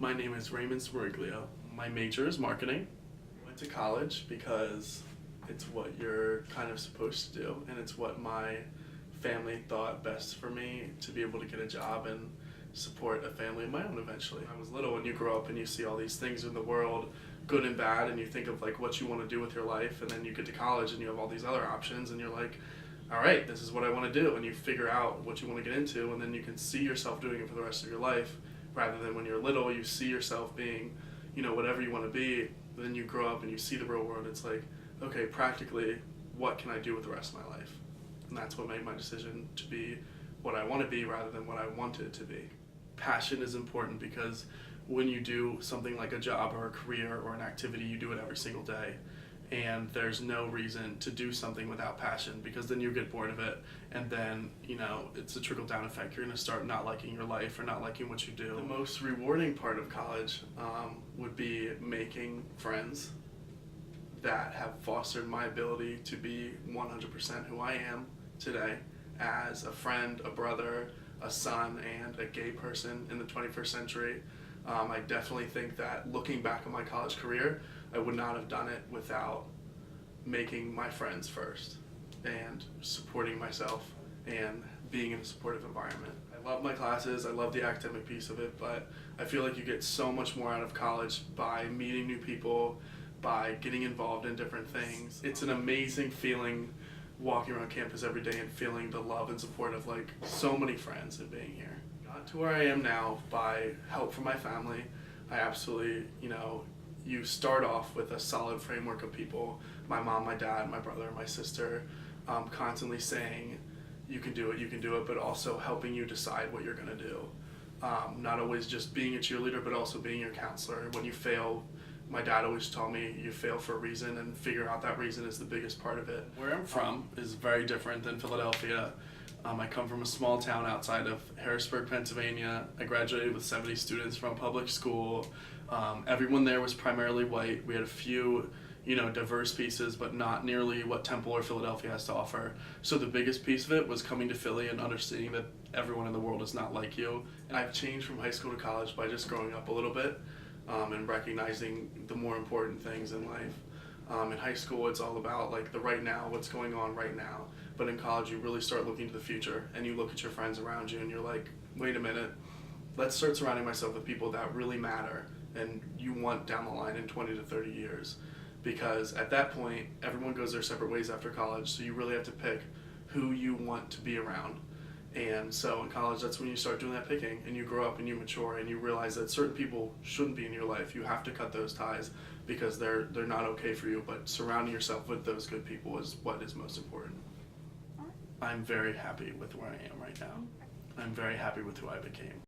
My name is Raymond. My major is marketing. I went to college because it's what you're kind of supposed to do, and it's what my family thought best for me to be able to get a job and support a family of my own eventually. I was little, and you grow up and you see all these things in the world, good and bad, and you think of like what you want to do with your life, and then you get to college and you have all these other options, and you're like, all right, this is what I want to do, and you figure out what you want to get into, and then you can see yourself doing it for the rest of your life, rather than when you're little, you see yourself being, whatever you want to be. Then you grow up and you see the real world. It's like, okay, practically, what can I do with the rest of my life? And that's what made my decision to be what I want to be rather than what I wanted to be. Passion is important because when you do something like a job or a career or an activity, you do it every single day. And there's no reason to do something without passion, because then you get bored of it, and then it's a trickle down effect. You're going to start not liking your life or not liking what you do. The most rewarding part of college would be making friends that have fostered my ability to be 100% who I am today as a friend, a brother, a son, and a gay person in the 21st century. I definitely think that looking back on my college career, I would not have done it without making my friends first and supporting myself and being in a supportive environment. I love my classes, I love the academic piece of it, but I feel like you get so much more out of college by meeting new people, by getting involved in different things. It's an amazing feeling walking around campus every day and feeling the love and support of like so many friends and being here. Got to where I am now by help from my family. I absolutely, you start off with a solid framework of people, my mom, my dad, my brother, my sister, constantly saying, you can do it, but also helping you decide what you're gonna do. Not always just being a cheerleader, but also being your counselor. When you fail, my dad always taught me you fail for a reason, and figure out that reason is the biggest part of it. Where I'm from is very different than Philadelphia. I come from a small town outside of Harrisburg, Pennsylvania. I graduated with 70 students from a public school. Everyone there was primarily white. We had a few, diverse pieces, but not nearly what Temple or Philadelphia has to offer. So the biggest piece of it was coming to Philly and understanding that everyone in the world is not like you. And I've changed from high school to college by just growing up a little bit and recognizing the more important things in life. In high school, it's all about like the right now, what's going on right now. But in college, you really start looking to the future, and you look at your friends around you, and you're like, wait a minute, let's start surrounding myself with people that really matter, and you want down the line in 20 to 30 years. Because at that point, everyone goes their separate ways after college, so you really have to pick who you want to be around. And so in college, that's when you start doing that picking, and you grow up and you mature, and you realize that certain people shouldn't be in your life. You have to cut those ties because they're not okay for you, but surrounding yourself with those good people is what is most important. I'm very happy with where I am right now. I'm very happy with who I became.